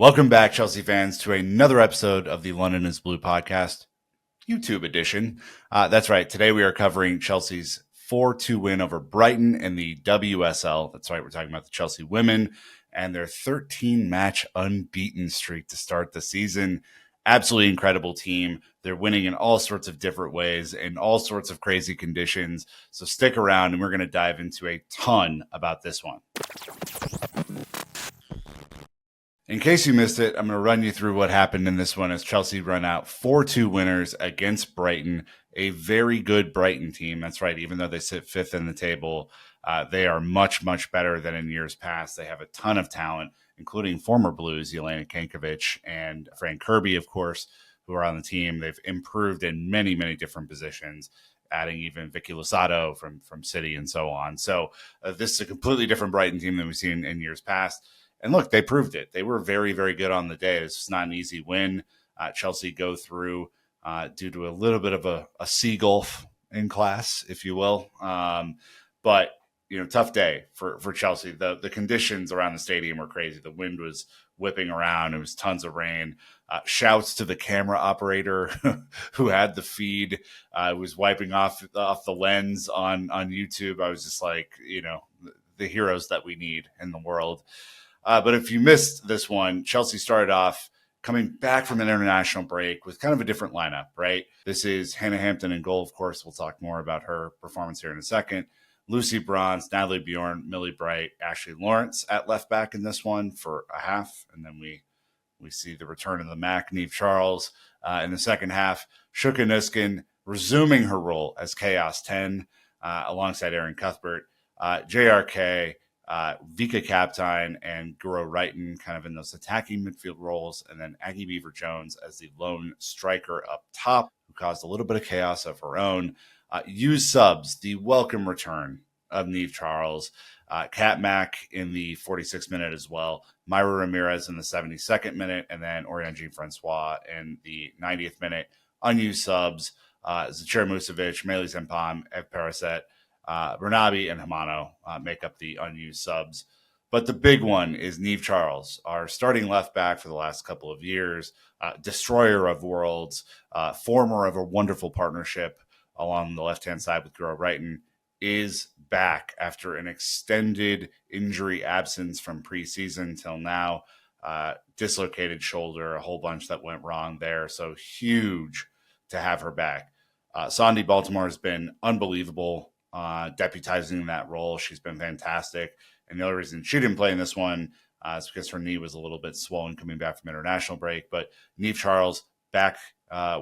Welcome back, Chelsea fans, to another episode of the London is Blue podcast, YouTube edition. That's right. Today we are covering Chelsea's 4-2 win over Brighton in the WSL. That's right. We're talking about the Chelsea women and their 13-match unbeaten streak to start the season. Absolutely incredible team. They're winning in all sorts of different ways in all sorts of crazy conditions. So stick around and we're going to dive into a ton about this one. In case you missed it, I'm going to run you through what happened in this one as Chelsea run out 4-2 winners against Brighton, a very good Brighton team. That's right. Even though they sit fifth in the table, they are much, much better than in years past. They have a ton of talent, including former Blues, Jelena Kankovic and Frank Kirby, of course, who are on the team. They've improved in many, many different positions, adding even Vicky Losado from City and so on. So this is a completely different Brighton team than we've seen in years past. And look, they proved it. They were very, very good on the day. It's not an easy win. Chelsea go through due to a little bit of a sea gulf in class, if you will. But, tough day for Chelsea. The conditions around the stadium were crazy. The wind was whipping around. It was tons of rain. Shouts to the camera operator who had the feed. Was wiping off the lens on YouTube. I was just like, the heroes that we need in the world. But if you missed this one, Chelsea started off coming back from an international break with kind of a different lineup, right? This is Hannah Hampton in goal, of course. We'll talk more about her performance here in a second. Lucy Bronze, Natalie Bjorn, Millie Bright, Ashley Lawrence at left back in this one for a half. And then we see the return of the Mac, Niamh Charles in the second half. Sjoeke Nüsken resuming her role as Chaos 10 alongside Erin Cuthbert. JRK, Vika Kaptein and Guro Reiten kind of in those attacking midfield roles, and then Aggie Beaver-Jones as the lone striker up top, who caused a little bit of chaos of her own. Use subs, the welcome return of Niamh Charles, Kat Mack in the 46th minute as well, Myra Ramirez in the 72nd minute, and then Oriane Jean-Francois in the 90th minute. Unused subs, Zachira Musovic, Meili Zempam, Ev Paraset, Bernabe and Hamano make up the unused subs. But the big one is Niamh Charles, our starting left back for the last couple of years, destroyer of worlds, former of a wonderful partnership along the left-hand side with Guro Reiten, is back after an extended injury absence from preseason till now. Dislocated shoulder, a whole bunch that went wrong there. So huge to have her back. Sonia Bompastor has been unbelievable. Deputizing that role. She's been fantastic. And the only reason she didn't play in this one is because her knee was a little bit swollen coming back from international break. But Niamh Charles back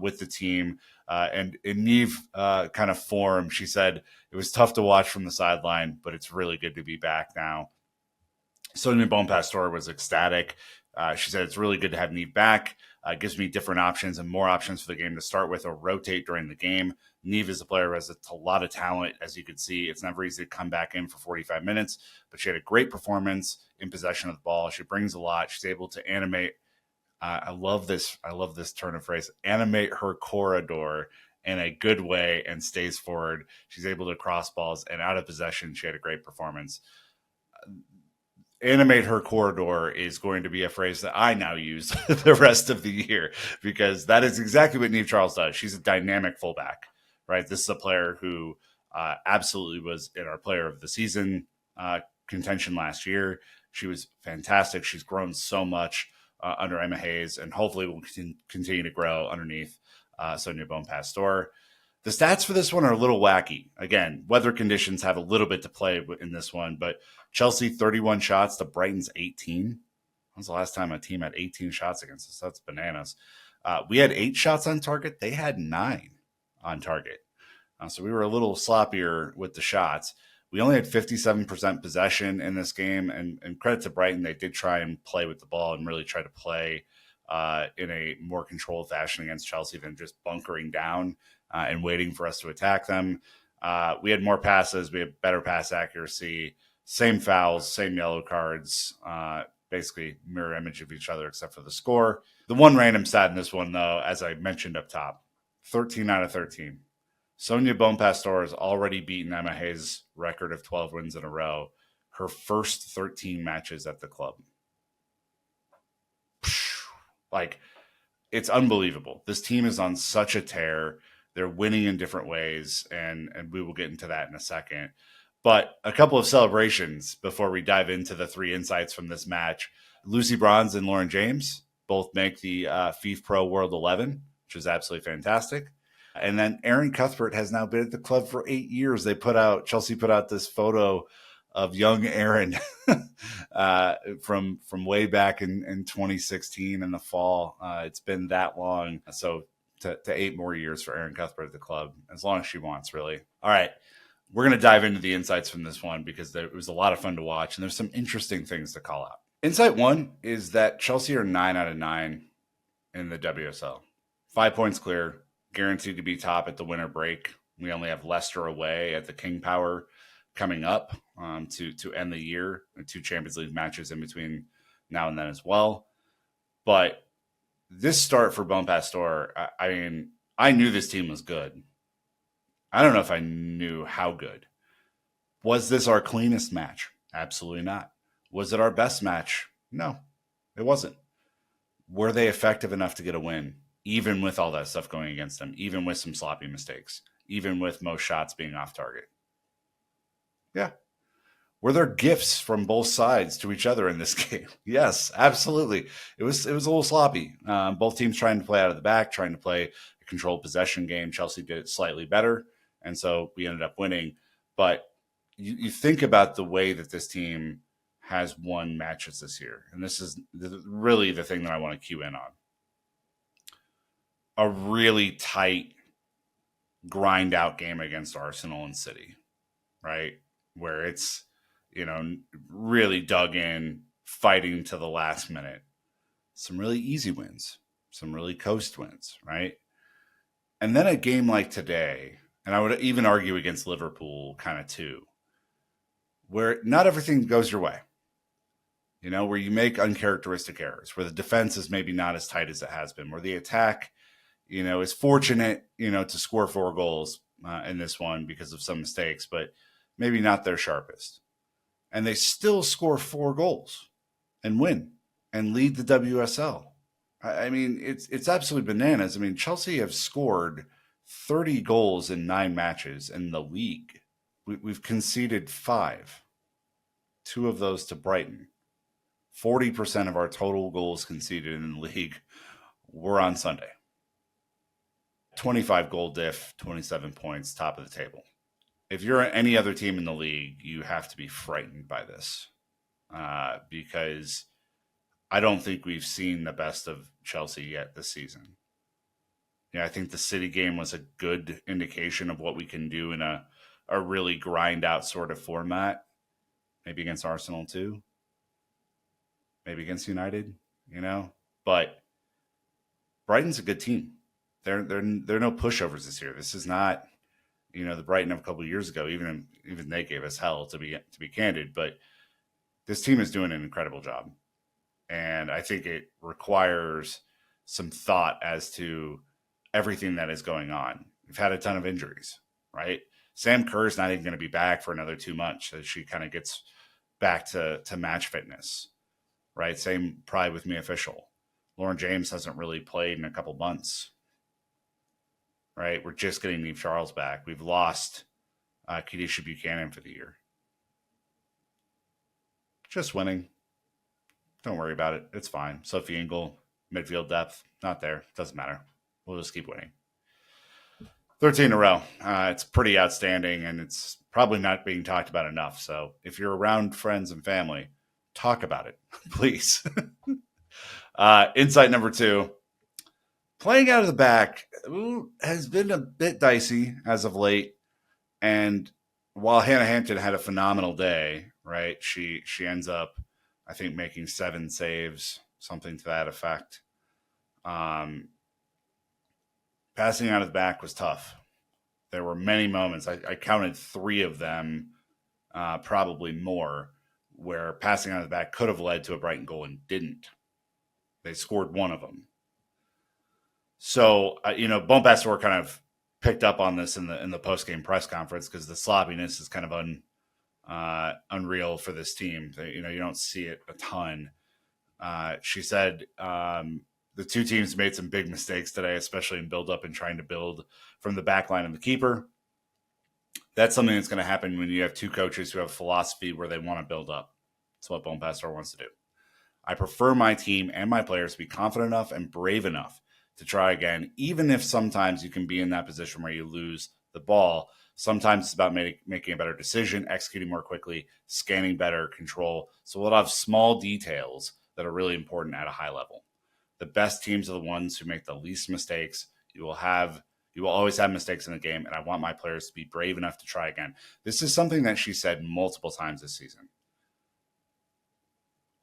with the team. And in Niamh kind of form, she said it was tough to watch from the sideline, but it's really good to be back now. Sonia Bompastor was ecstatic. She said it's really good to have Niamh back. Gives me different options and more options for the game to start with or rotate during the game. Niamh is a player who has a lot of talent, as you could see. It's never easy to come back in for 45 minutes, but she had a great performance in possession of the ball. She brings a lot. She's able to animate. I love this turn of phrase. Animate her corridor in a good way and stays forward. She's able to cross balls and out of possession. She had a great performance. Animate her corridor is going to be a phrase that I now use the rest of the year because that is exactly what Niamh Charles does. She's a dynamic fullback, right? This is a player who absolutely was in our player of the season contention last year. She was fantastic. She's grown so much under Emma Hayes and hopefully will continue to grow underneath Sonia Bompastor. The stats for this one are a little wacky. Again, weather conditions have a little bit to play in this one, but Chelsea 31 shots to Brighton's 18. When was the last time a team had 18 shots against us? That's bananas. We had 8 shots on target. They had 9 on target. So we were a little sloppier with the shots. We only had 57% possession in this game, and credit to Brighton, they did try and play with the ball and really try to play in a more controlled fashion against Chelsea than just bunkering down and waiting for us to attack them. We had more passes. We had better pass accuracy, same fouls, same yellow cards, basically mirror image of each other except for the score. The one random stat in this one, though, as I mentioned up top, 13 out of 13. Sonia Bompastor has already beaten Emma Hayes' record of 12 wins in a row, her first 13 matches at the club. Like, it's unbelievable. This team is on such a tear. They're winning in different ways, and we will get into that in a second. But a couple of celebrations before we dive into the three insights from this match. Lucy Bronze and Lauren James both make the FIFE Pro World 11, which is absolutely fantastic. And then Erin Cuthbert has now been at the club for 8 years. Chelsea put out this photo of young Erin from way back in 2016 in the fall. It's been that long. So to 8 more years for Erin Cuthbert at the club, as long as she wants, really. All right. We're going to dive into the insights from this one because it was a lot of fun to watch, and there's some interesting things to call out. Insight 1 is that Chelsea are 9 out of 9 in the WSL. 5 points clear, guaranteed to be top at the winter break. We only have Leicester away at the King Power coming up to end the year. 2 Champions League matches in between now and then as well. But this start for Bompastor, I mean, I knew this team was good. I don't know if I knew how good. Was this our cleanest match? Absolutely not. Was it our best match? No, it wasn't. Were they effective enough to get a win, even with all that stuff going against them, even with some sloppy mistakes, even with most shots being off target? Yeah. Were there gifts from both sides to each other in this game? Yes, absolutely. It was a little sloppy. Both teams trying to play out of the back, trying to play a controlled possession game. Chelsea did it slightly better, and so we ended up winning. But you think about the way that this team has won matches this year, and this is really the thing that I want to cue in on. A really tight, grind out game against Arsenal and City, right? Where it's, really dug in, fighting to the last minute. Some really easy wins, some really coast wins, right? And then a game like today, and I would even argue against Liverpool kind of too, where not everything goes your way. Where you make uncharacteristic errors, where the defense is maybe not as tight as it has been, where the attack, is fortunate, to score 4 goals in this one because of some mistakes, but maybe not their sharpest. And they still score 4 goals and win and lead the WSL. I mean, it's absolutely bananas. I mean, Chelsea have scored 30 goals in 9 matches in the league. We've conceded 5, 2 of those to Brighton. 40% of our total goals conceded in the league were on Sunday. 25 goal diff, 27 points, top of the table. If you're any other team in the league, you have to be frightened by this because I don't think we've seen the best of Chelsea yet this season. I think the City game was a good indication of what we can do in a really grind out sort of format. Maybe against Arsenal too. Maybe against United, But Brighton's a good team. They're no pushovers this year. This is not, the Brighton of a couple of years ago. Even they gave us hell, to be candid. But this team is doing an incredible job, and I think it requires some thought as to everything that is going on. We've had a ton of injuries, right? Sam Kerr's not even going to be back for another 2 months as she kind of gets back to match fitness, right? Same probably with Mia Official. Lauren James hasn't really played in a couple months, right? We're just getting Niamh Charles back. We've lost Kedisha Buchanan for the year. Just winning. Don't worry about it. It's fine. Sophie Ingle, midfield depth, not there. Doesn't matter. We'll just keep winning. 13 in a row. It's pretty outstanding, and it's probably not being talked about enough. So if you're around friends and family, talk about it, please. Insight number 2. Playing out of the back has been a bit dicey as of late. And while Hannah Hampton had a phenomenal day, right, she ends up, I think, making 7 saves, something to that effect. Passing out of the back was tough. There were many moments. I counted 3 of them, probably more, where passing out of the back could have led to a Brighton goal and didn't. They scored 1 of them. So, Bompastor kind of picked up on this in the post-game press conference because the sloppiness is kind of unreal for this team. You don't see it a ton. She said The two teams made some big mistakes today, especially in build-up and trying to build from the back line of the keeper. That's something that's going to happen when you have two coaches who have a philosophy where they want to build up. That's what Bompastor wants to do. I prefer my team and my players to be confident enough and brave enough to try again, even if sometimes you can be in that position where you lose the ball. Sometimes it's about making a better decision, executing more quickly, scanning better, control. So we'll have small details that are really important at a high level. The best teams are the ones who make the least mistakes. You will always have mistakes in the game, and I want my players to be brave enough to try again. This is something that she said multiple times this season.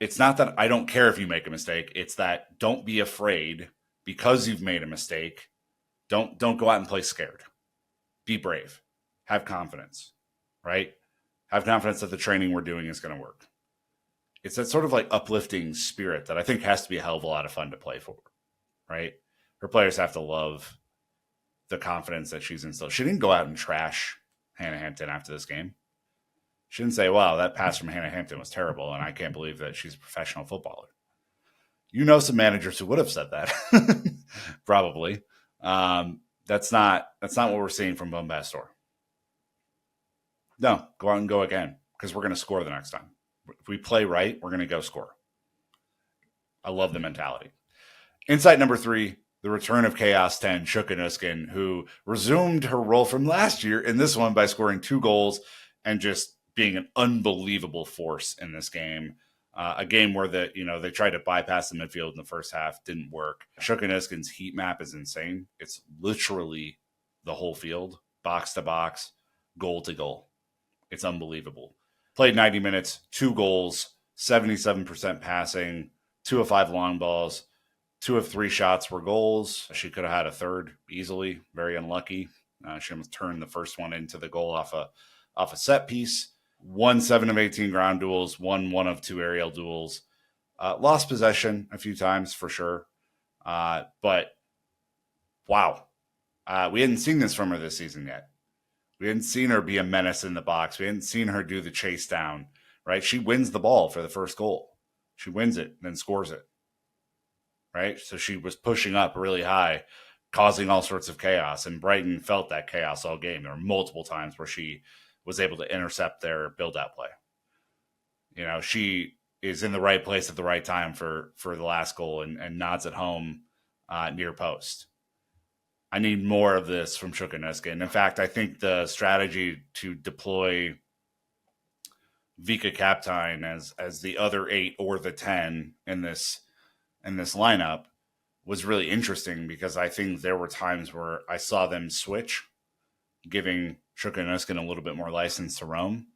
It's not that I don't care if you make a mistake. It's that don't be afraid because you've made a mistake. Don't go out and play scared. Be brave. Have confidence, right? Have confidence that the training we're doing is going to work. It's that sort of like uplifting spirit that I think has to be a hell of a lot of fun to play for, right? Her players have to love the confidence that she's instilled. She didn't go out and trash Hannah Hampton after this game. She didn't say, wow, that pass from Hannah Hampton was terrible, and I can't believe that she's a professional footballer. You know some managers who would have said that, probably. That's not what we're seeing from Bompastor. No, go out and go again, because we're going to score the next time. If we play right, we're going to go score. I love the mentality. Insight number 3, the return of Chaos 10, Sjoeke Nüsken, who resumed her role from last year in this one by scoring 2 goals and just being an unbelievable force in this game. A game where they tried to bypass the midfield in the first half, didn't work. Sjoeke Nüsken's heat map is insane. It's literally the whole field, box to box, goal to goal. It's unbelievable. Played 90 minutes, 2 goals, 77% passing, 2 of 5 long balls, 2 of 3 shots were goals. She could have had a third easily. Very unlucky. She almost turned the first one into the goal off a set piece. Won 7 of 18 ground duels, won 1 of 2 aerial duels. Lost possession a few times for sure. But wow. We hadn't seen this from her this season yet. We hadn't seen her be a menace in the box. We hadn't seen her do the chase down, right? She wins the ball for the first goal. She wins it, then scores it, right? So she was pushing up really high, causing all sorts of chaos. And Brighton felt that chaos all game. There were multiple times where she was able to intercept their build-out play. You know, she is in the right place at the right time for the last goal and nods it home near post. I need more of this from Sjoeke Nüsken. In fact, I think the strategy to deploy Vika Kaptein as the other 8 or the 10 in this lineup was really interesting, because I think there were times where I saw them switch, giving Sjoeke Nüsken a little bit more license to roam.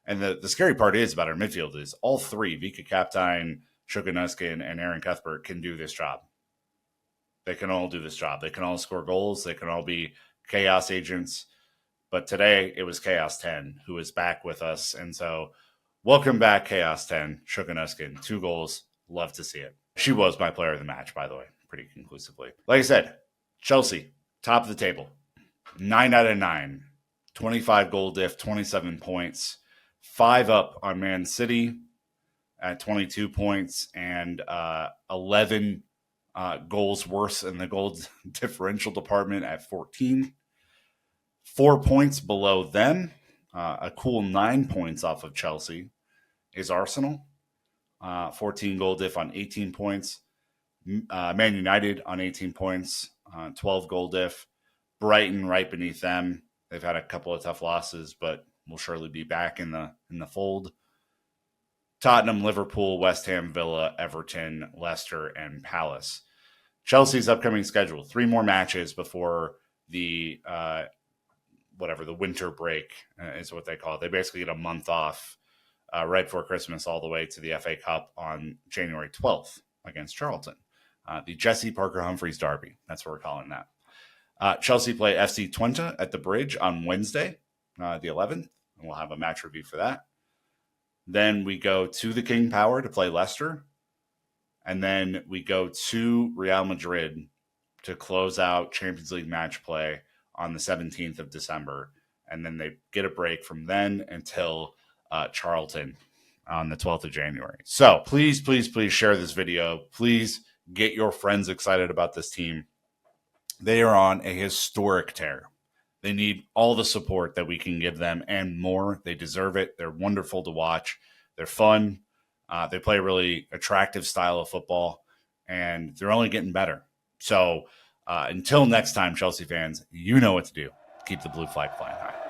And the scary part is about our midfield is all 3, Vika Kaptein, Sjoeke Nüsken, and Aaron Cuthbert, can do this job. They can all do this job. They can all score goals. They can all be chaos agents. But today it was Chaos 10 who is back with us. And so welcome back, Chaos 10, Sjoeke Nüsken. 2 goals. Love to see it. She was my player of the match, by the way, pretty conclusively. Like I said, Chelsea, top of the table. 9 out of 9. 25 goal diff, 27 points. 5 up on Man City at 22 points, and 11 goals worse in the goal differential department at 14. 4 points below them, a cool 9 points off of Chelsea, is Arsenal. 14 goal diff on 18 points. Man United on 18 points, 12 goal diff. Brighton right beneath them. They've had a couple of tough losses, but will surely be back in the fold. Tottenham, Liverpool, West Ham, Villa, Everton, Leicester, and Palace. Chelsea's upcoming schedule: 3 more matches before the the winter break is what they call it. They basically get a month off right before Christmas, all the way to the FA Cup on January 12th against Charlton. The Jesse Parker-Humphreys derby. That's what we're calling that. Chelsea play FC Twente at the Bridge on Wednesday, the 11th, and we'll have a match review for that. Then we go to the King Power to play Leicester. And then we go to Real Madrid to close out Champions League match play on the 17th of December. And then they get a break from then until Charlton on the 12th of January. So please, please, please share this video. Please Get your friends excited about this team. They are on a historic tear. They need all the support that we can give them and more. They deserve it. They're wonderful to watch. They're fun. They play a really attractive style of football, and they're only getting better. So until next time, Chelsea fans, you know what to do. Keep the blue flag flying high.